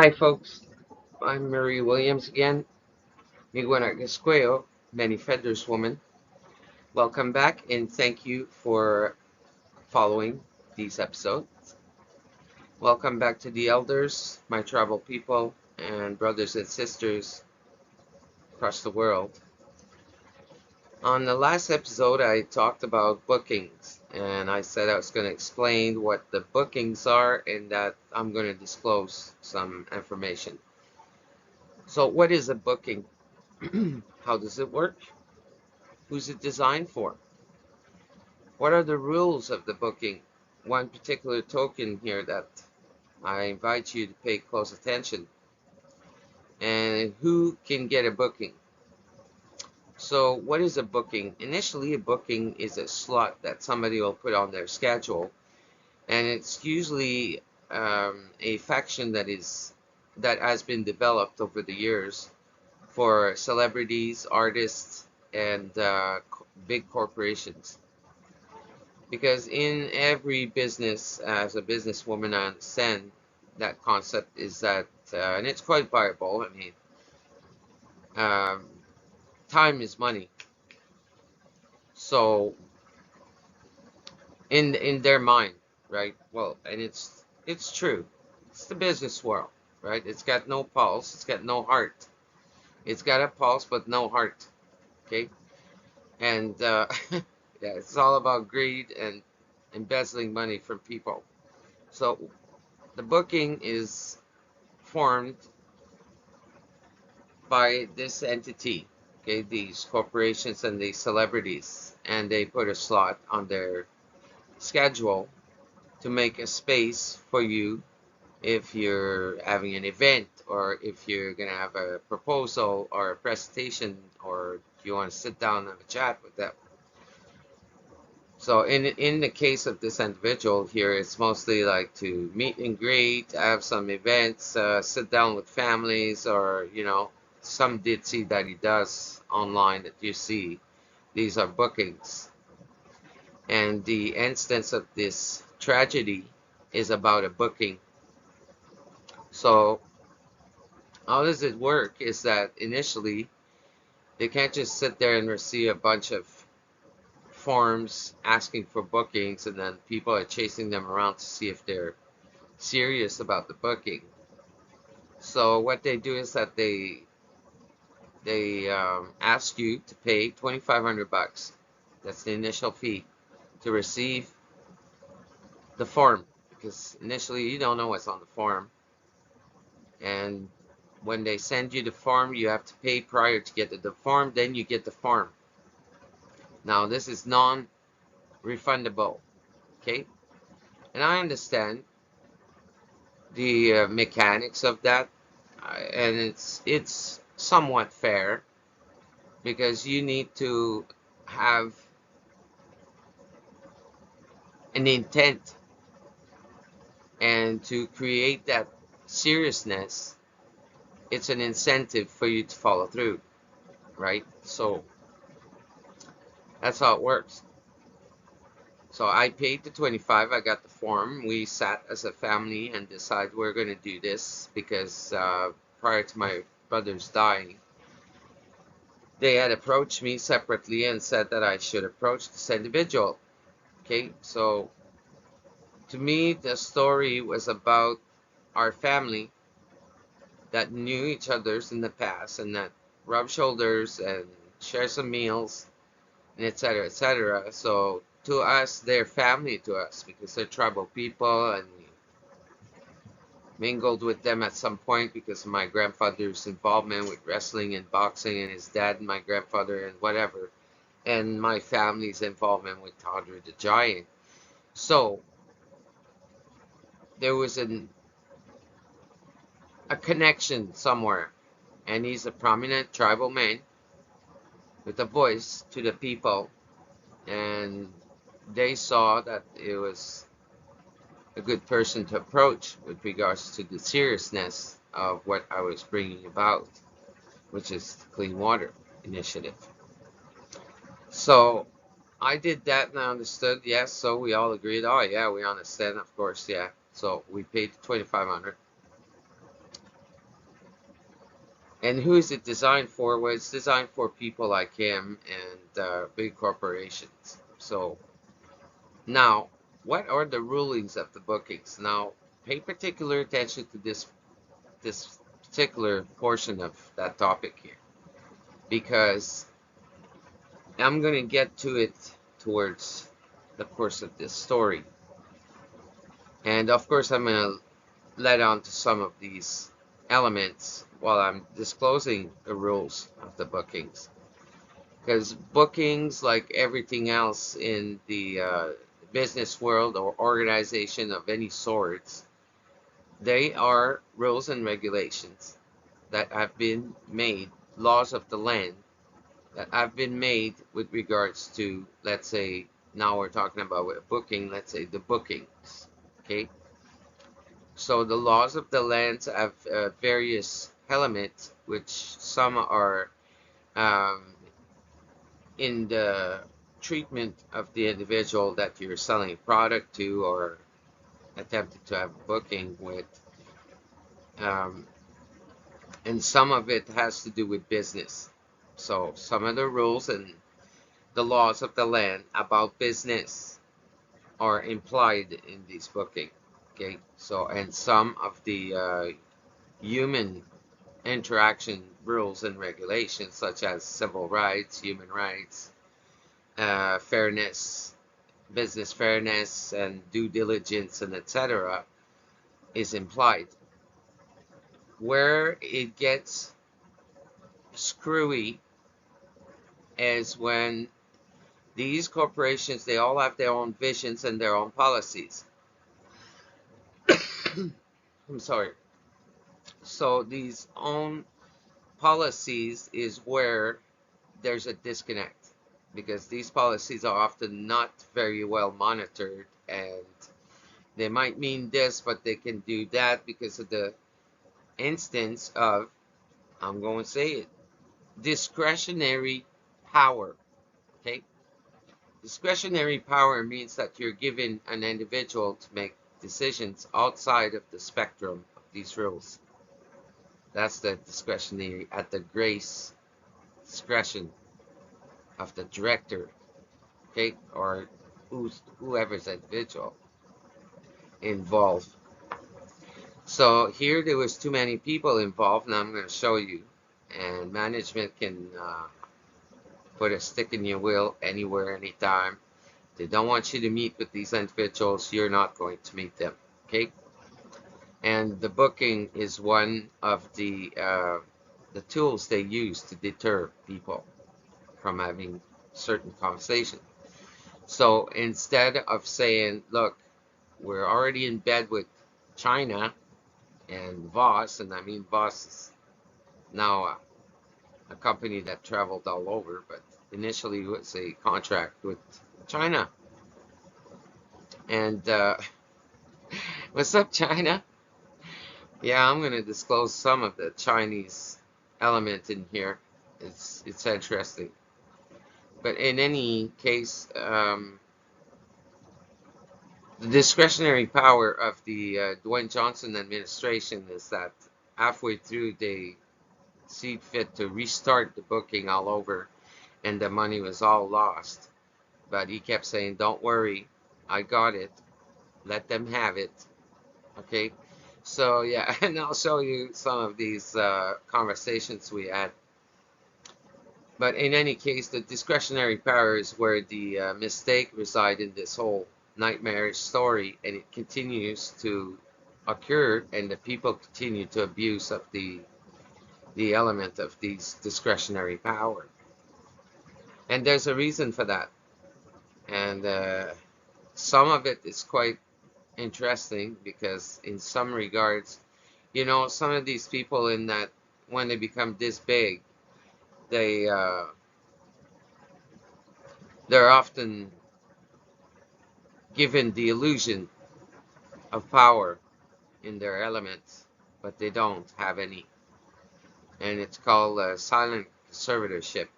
Hi, folks. I'm Marie Williams again. Miguel Gasqueo, Many Feathers Woman. Welcome back and thank you for following these episodes. Welcome back to the elders, my tribal people, and brothers and sisters across the world. On the last episode, I talked about bookings, and I said I was going to explain what the bookings are and that I'm going to disclose some information. So, what is a booking? How does it work? Who's it designed for? What are the rules of the booking? One particular token here that I invite you to pay close attention. And who can get a booking? So what is a booking? Initially, a booking is a slot that somebody will put on their schedule, and it's usually a faction that has been developed over the years for celebrities, artists, and big corporations. Because in every business, as a businesswoman, I understand that concept is that, and it's quite viable. I mean, um, time is money. So in their mind, right? Well, and it's true. It's the business world, right? It's got no pulse. It's got no heart. It's got a pulse but no heart. Okay, and yeah, it's all about greed and embezzling money from people. So the booking is formed by this entity, okay, these corporations and these celebrities, and they put a slot on their schedule to make a space for you if you're having an event or if you're going to have a proposal or a presentation or you want to sit down and have a chat with them. So in the case of this individual here, it's mostly like to meet and greet, have some events, sit down with families, or some ditzy that he does online that you see. These are bookings, and the instance of this tragedy is about a booking. So how does it work? Is that initially they can't just sit there and receive a bunch of forms asking for bookings, and then people are chasing them around to see if they're serious about the booking. So what they do is that they ask you to pay 2,500 bucks. That's the initial fee to receive the form, because initially you don't know what's on the form, and when they send you the form, you have to pay prior to get the form. Then you get the form. Now this is non-refundable, okay? And I understand the mechanics of that, and it's somewhat fair because you need to have an intent, and to create that seriousness, it's an incentive for you to follow through, right? So that's how it works. So I paid the 25. I got the form. We sat as a family and decided we're going to do this because prior to my brother's dying, they had approached me separately and said that I should approach this individual. Okay, so to me, the story was about our family that knew each other's in the past and that rubbed shoulders and share some meals and etc. etc. So to us, they're family to us because they're tribal people, and we mingled with them at some point because of my grandfather's involvement with wrestling and boxing, and his dad and my grandfather and whatever, and my family's involvement with Tawdry the Giant. So there was a connection somewhere, and he's a prominent tribal man with a voice to the people, and they saw that it was a good person to approach with regards to the seriousness of what I was bringing about, which is the Clean Water Initiative. So I did that and I understood, yes, so we all agreed, oh yeah, we understand, of course, yeah. So we paid 2,500. And who is it designed for? Well, it's designed for people like him and big corporations. So now, what are the rulings of the bookings? Now, pay particular attention to this particular portion of that topic here, because I'm going to get to it towards the course of this story. And of course, I'm going to let on to some of these elements while I'm disclosing the rules of the bookings. Because bookings, like everything else in the business world or organization of any sorts, they are rules and regulations that have been made, laws of the land that have been made with regards to, let's say, now we're talking about a booking, let's say the bookings. Okay, so the laws of the land have various elements, which some are um, in the treatment of the individual that you're selling a product to or attempting to have a booking with. Um, and some of it has to do with business. So some of the rules and the laws of the land about business are implied in this booking. Okay, so and some of the human interaction rules and regulations, such as civil rights, human rights, fairness, business fairness, and due diligence, and etc., is implied. Where it gets screwy is when these corporations, they all have their own visions and their own policies. I'm sorry. So these own policies is where there's a disconnect, because these policies are often not very well monitored, and they might mean this, but they can do that because of the instance of, I'm going to say it, discretionary power. Okay? Discretionary power means that you're given an individual to make decisions outside of the spectrum of these rules. That's the discretionary, at the grace discretion of the director, okay, or whoever's individual involved. So here there was too many people involved, and I'm going to show you. And management can put a stick in your wheel anywhere, anytime. They don't want you to meet with these individuals. You're not going to meet them, okay? And the booking is one of the tools they use to deter people from having certain conversations. So instead of saying, look, we're already in bed with China and Voss, and I mean Voss is now a company that traveled all over, but initially it was a contract with China. And what's up, China? Yeah, I'm going to disclose some of the Chinese element in here. It's interesting. But in any case, the discretionary power of the Dwayne Johnson administration is that halfway through they see fit to restart the booking all over, and the money was all lost. But he kept saying, "Don't worry, I got it. Let them have it." Okay. So yeah, and I'll show you some of these conversations we had. But in any case, the discretionary power is where the mistake resides in this whole nightmarish story, and it continues to occur, and the people continue to abuse of the element of these discretionary power. And there's a reason for that. And some of it is quite interesting, because in some regards, some of these people, in that when they become this big, they they're often given the illusion of power in their elements, but they don't have any. And it's called silent conservatorship.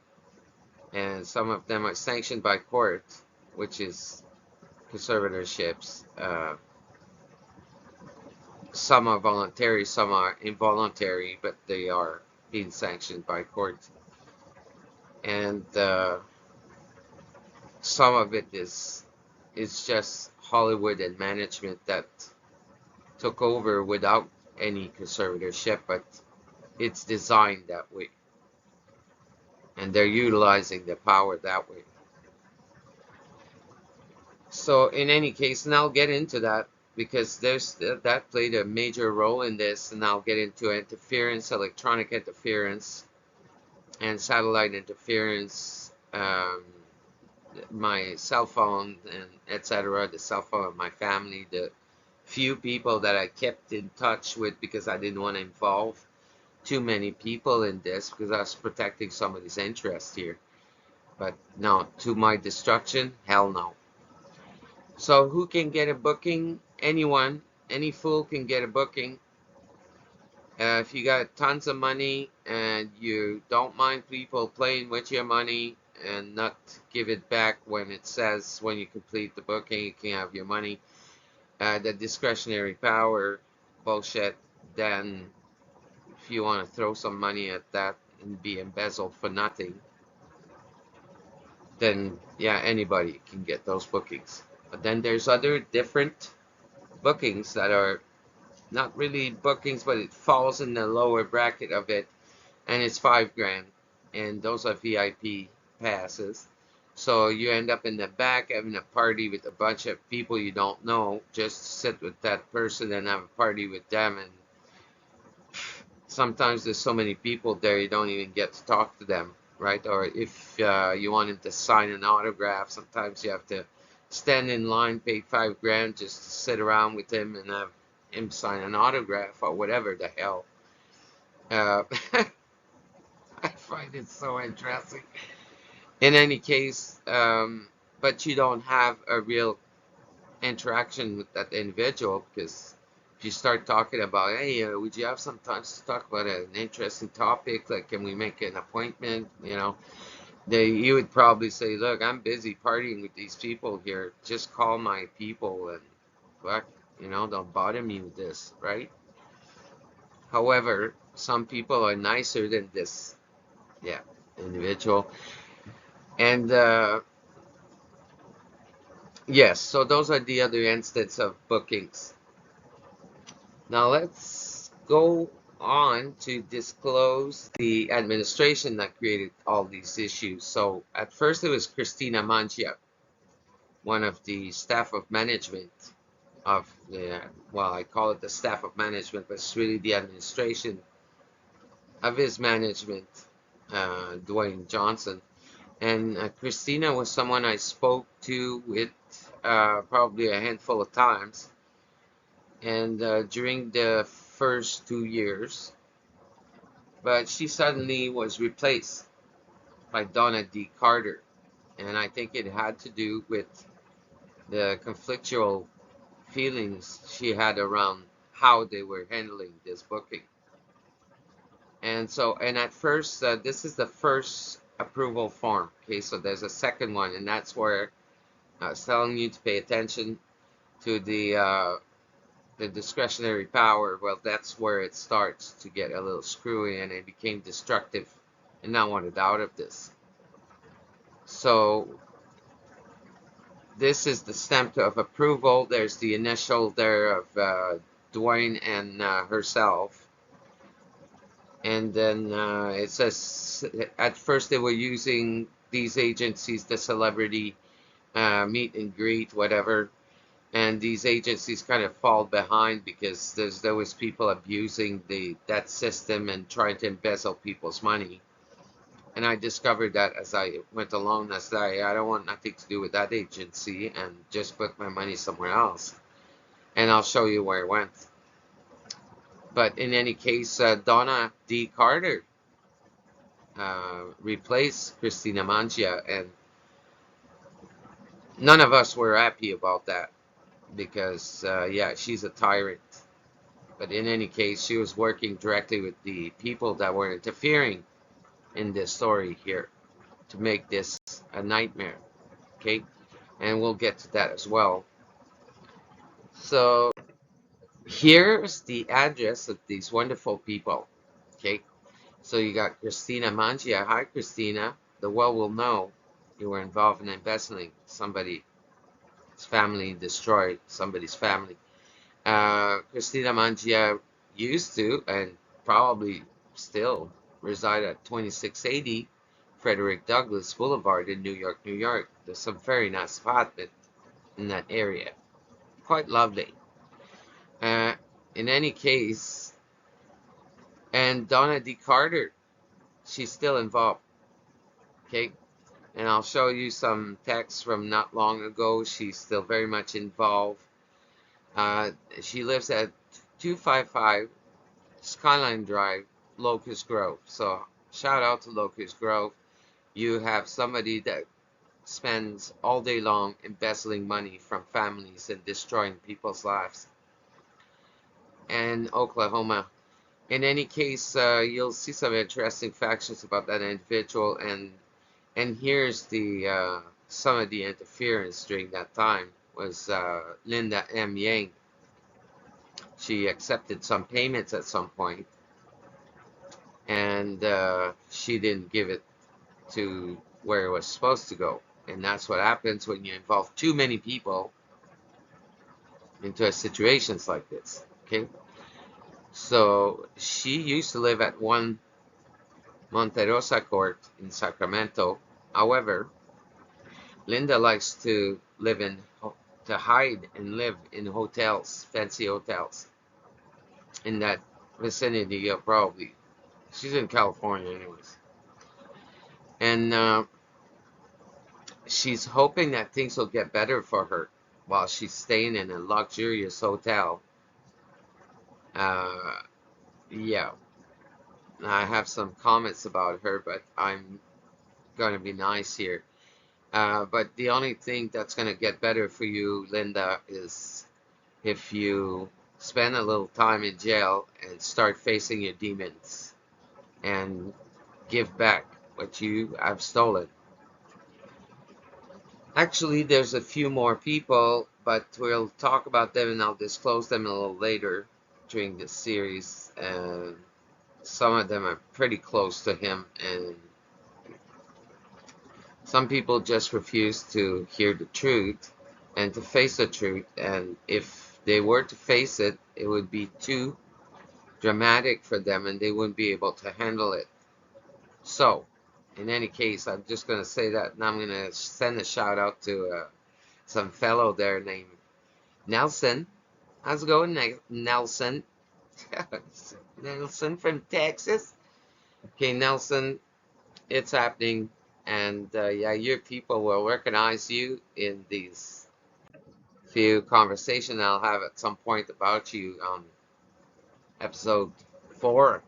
And some of them are sanctioned by court, which is conservatorships. Some are voluntary, some are involuntary, but they are being sanctioned by court. And some of it is just Hollywood and management that took over without any conservatorship, but it's designed that way, and they're utilizing the power that way. So in any case, and I'll get into that because that played a major role in this, and I'll get into interference, electronic interference, and satellite interference, my cell phone, and etc. The cell phone of my family, the few people that I kept in touch with because I didn't want to involve too many people in this because I was protecting somebody's interest here. But no, to my destruction, hell no. So who can get a booking? Anyone, any fool can get a booking. If you got tons of money and you don't mind people playing with your money and not give it back when it says when you complete the booking, you can have your money. The discretionary power bullshit, then if you want to throw some money at that and be embezzled for nothing, then yeah, anybody can get those bookings. But then there's other different bookings that are not really bookings, but it falls in the lower bracket of it, and it's $5,000, and those are VIP passes. So you end up in the back having a party with a bunch of people you don't know. Just sit with that person and have a party with them, and sometimes there's so many people there you don't even get to talk to them, right? Or if you want him to sign an autograph, sometimes you have to stand in line, pay $5,000 just to sit around with him and have him sign an autograph or whatever the hell. Uh, I find it so interesting. In any case, but you don't have a real interaction with that individual because if you start talking about, hey, would you have some time to talk about an interesting topic? Like, can we make an appointment? You would probably say, look, I'm busy partying with these people here. Just call my people and fuck, don't bother me with this, right? However, some people are nicer than this, yeah, individual. And yes, so those are the other instances of bookings. Now let's go on to disclose the administration that created all these issues. So at first it was Christina Mangia, one of the staff of management of the, well, I call it the staff of management, but it's really the administration of his management, Dwayne Johnson. And Christina was someone I spoke to with probably a handful of times. And during the first 2 years, but she suddenly was replaced by Donna D. Carter. And I think it had to do with the conflictual feelings she had around how they were handling this booking. And so, and at first, this is the first approval form. Okay, so there's a second one, and that's where I was telling you to pay attention to the discretionary power. Well, that's where it starts to get a little screwy, and it became destructive, and I wanted out of this. So this is the stamp of approval. There's the initial there of Dwayne and herself. And then it says at first they were using these agencies, the celebrity meet and greet, whatever. And these agencies kind of fall behind because there was people abusing that system and trying to embezzle people's money. And I discovered that as I went along, as I don't want nothing to do with that agency and just put my money somewhere else. And I'll show you where it went. But in any case, Donna D. Carter replaced Christina Mangia, and none of us were happy about that because, yeah, she's a tyrant. But in any case, she was working directly with the people that were interfering in this story here to make this a nightmare. Okay, and we'll get to that as well. So here's the address of these wonderful people. Okay, So you got Christina Mangia. Hi, Christina. The world will know you were involved in embezzling somebody's family, destroyed somebody's family. Christina Mangia used to, and probably still, reside at 2680 Frederick Douglass Boulevard in New York, New York. There's some very nice apartment in that area. Quite lovely. Uh, in any case, and Donna D. Carter, she's still involved. Okay, and I'll show you some texts from not long ago. She's still very much involved. Uh, she lives at 255 Skyline Drive, Locust Grove. So shout out to Locust Grove. You have somebody that spends all day long embezzling money from families and destroying people's lives. And Oklahoma. In any case, you'll see some interesting factions about that individual, and here's the some of the interference during that time was Linda M. Yang. She accepted some payments at some point, and she didn't give it to where it was supposed to go. And that's what happens when you involve too many people into situations like this. Okay, so she used to live at 1 Monterosa Court in Sacramento. However, Linda likes to hide and live in hotels, fancy hotels, in that vicinity of probably. She's in California, anyways, and she's hoping that things will get better for her while she's staying in a luxurious hotel. Uh, yeah, I have some comments about her, but I'm going to be nice here. But the only thing that's going to get better for you, Linda, is if you spend a little time in jail and start facing your demons and give back what you have stolen. Actually, there's a few more people, but we'll talk about them and I'll disclose them a little later during this series. And some of them are pretty close to him, and some people just refuse to hear the truth and to face the truth. And if they were to face it, it would be too dramatic for them and they wouldn't be able to handle it. So, in any case, I'm just going to say that, and I'm going to send a shout out to some fellow there named Nelson. How's it going, Nelson? Nelson from Texas. Okay, Nelson, it's happening, and yeah, your people will recognize you in these few conversations I'll have at some point about you on episode 4.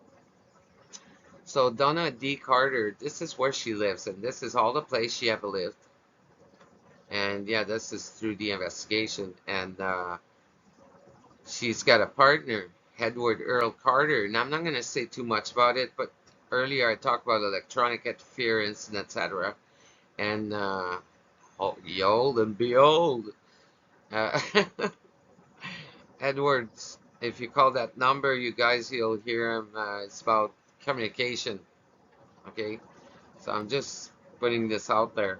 So Donna D. Carter, this is where she lives, and this is all the place she ever lived. And yeah, this is through the investigation, and she's got a partner, Edward Earl Carter. And I'm not going to say too much about it, but earlier I talked about electronic interference and etc. And oh, behold and behold, uh, Edwards. If you call that number, you guys, you'll hear him. It's about communication. Okay, so I'm just putting this out there.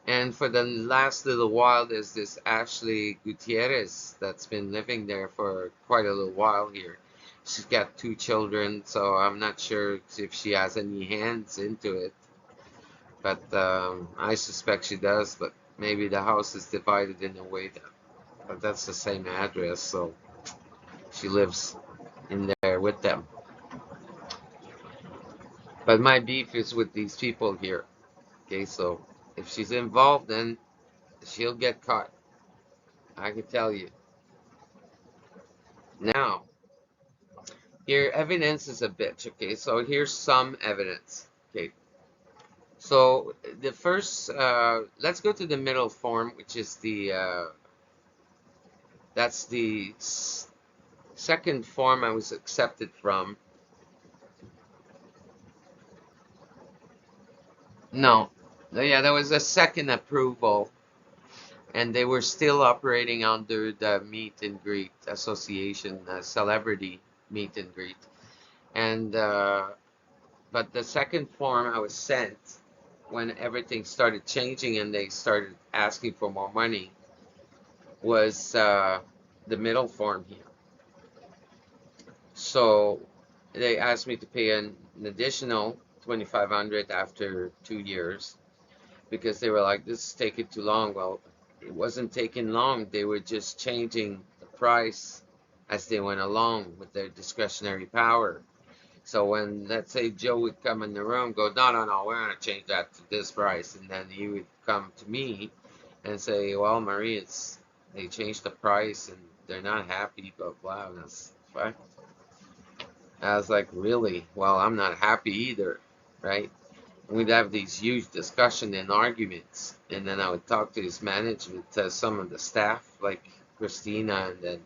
And for the last little while, there's this Ashley Gutierrez that's been living there for quite a little while here. She's got 2 children, so I'm not sure if she has any hands into it. But I suspect she does, but maybe the house is divided in a way that, but that's the same address, so she lives in there with them. But my beef is with these people here. Okay, so if she's involved, then she'll get caught. I can tell you. Now, here, evidence is a bitch. Okay, so here's some evidence. Okay, so the first, let's go to the middle form, which is that's the second form I was accepted from. No, yeah, there was a second approval, and they were still operating under the meet and greet association, celebrity meet and greet. And But the second form I was sent when everything started changing and they started asking for more money was the middle form here. So they asked me to pay an additional 2,500 after 2 years because they were like, this is taking too long. Well, it wasn't taking long. They were just changing the price as they went along with their discretionary power. So when, let's say, Joe would come in the room, go, no, no, no, we're going to change that to this price. And then he would come to me and say, well, Marie, they changed the price and they're not happy, blah, blah. And that's fine. I was like, really? Well, I'm not happy either, right? We'd have these huge discussion and arguments, and then I would talk to his management, to some of the staff, like Christina, and then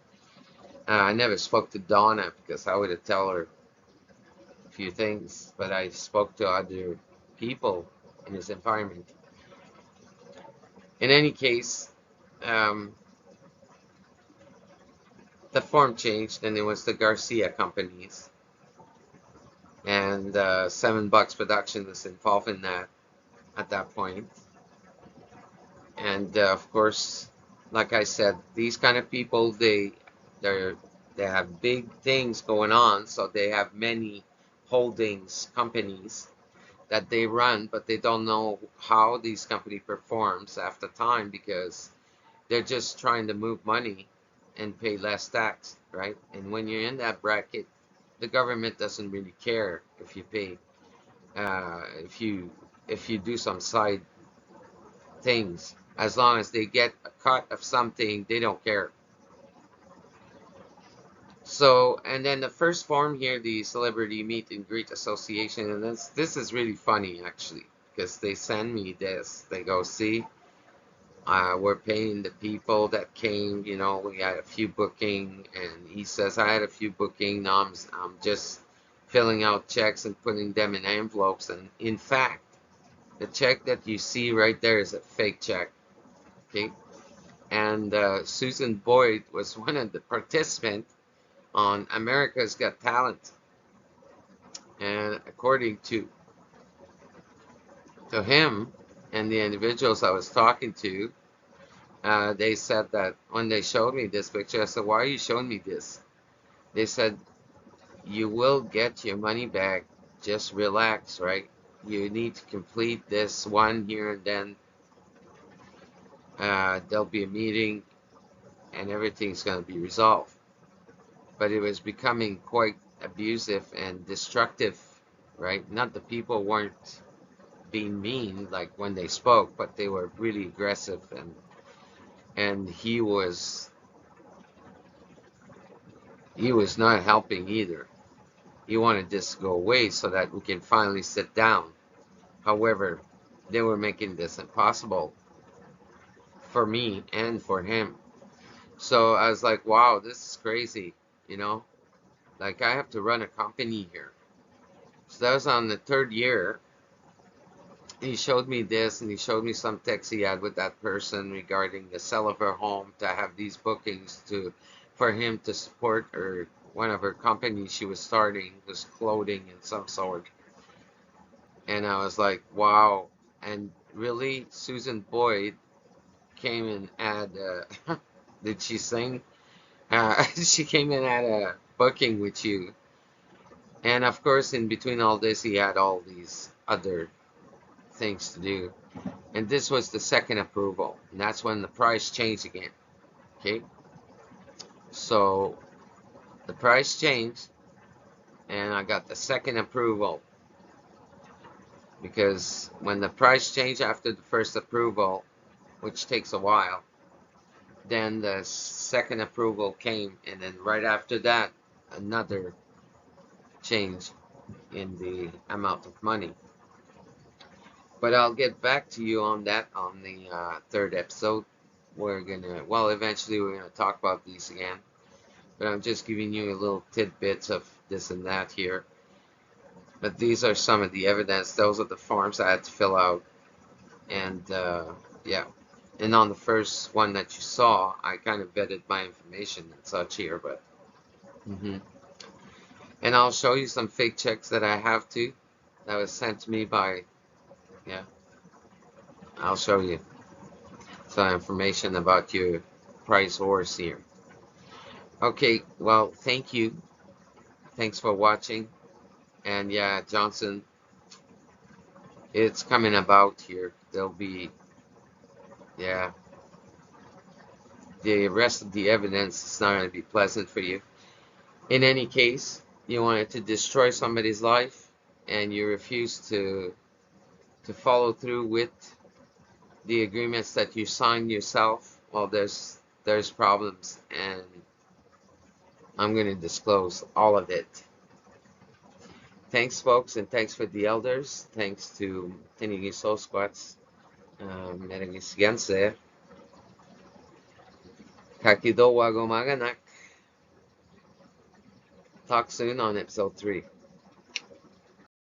I never spoke to Donna because I would have tell her a few things, but I spoke to other people in his environment. In any case, um, the form changed, and it was the Garcia companies, and $7 production was involved in that at that point. And of course, like I said, these kind of people, they they have big things going on, so they have many holdings companies that they run, but they don't know how these company performs after time because they're just trying to move money and pay less tax, right? And when you're in that bracket, the government doesn't really care if you pay, if you do some side things. As long as they get a cut of something, they don't care. So, and then the first form here, the Celebrity Meet and Greet Association, and this is really funny actually, because they send me this. They go, see, we're paying the people that came. You know, we had a few booking, and he says I had a few booking. Now I'm just filling out checks and putting them in envelopes. And in fact, the check that you see right there is a fake check. Okay, and Susan Boyd was one of the participants on America's Got Talent. And according to him and the individuals I was talking to, they said that when they showed me this picture, I said, why are you showing me this? They said, you will get your money back. Just relax, right? You need to complete this one here, and then there'll be a meeting and everything's going to be resolved. But it was becoming quite abusive and destructive, right? Not the people weren't being mean like when they spoke, but they were really aggressive, and he was not helping either. He wanted this to go away so that we can finally sit down. However, they were making this impossible for me and for him. So I was like, wow, this is crazy, you know? Like I have to run a company here. So that was on the third year. He showed me this, and he showed me some text he had with that person regarding the sale of her home to have these bookings for him to support her. One of her companies she was starting was clothing in some sort. And I was like, wow. And really, Susan Boyd came and had, did she sing? She came and had a booking with you. And of course, in between all this, he had all these other things to do. And this was the second approval. And that's when the price changed again. Okay. So the price changed, and I got the second approval. Because when the price changed after the first approval, which takes a while, then the second approval came, and then right after that, another change in the amount of money. But I'll get back to you on that on the third episode. Eventually we're gonna talk about these again. But I'm just giving you a little tidbits of this and that here. But these are some of the evidence. Those are the forms I had to fill out. And yeah. And on the first one that you saw, I kind of vetted my information and such here. But and I'll show you some fake checks that I have too. that was sent to me by, yeah, I'll show you some information about your prize horse here. Okay, well, thank you. Thanks for watching. And yeah, Johnson, it's coming about here. There'll be, yeah, the rest of the evidence is not going to be pleasant for you. In any case, you wanted to destroy somebody's life and you refuse to follow through with the agreements that you signed yourself. Well, there's problems, and I'm going to disclose all of it. Thanks, folks, and thanks for the elders. Thanks to Tinigi Soul Squats, Merengis Ganse, Kakido Wagomaganak. Talk soon on episode 3.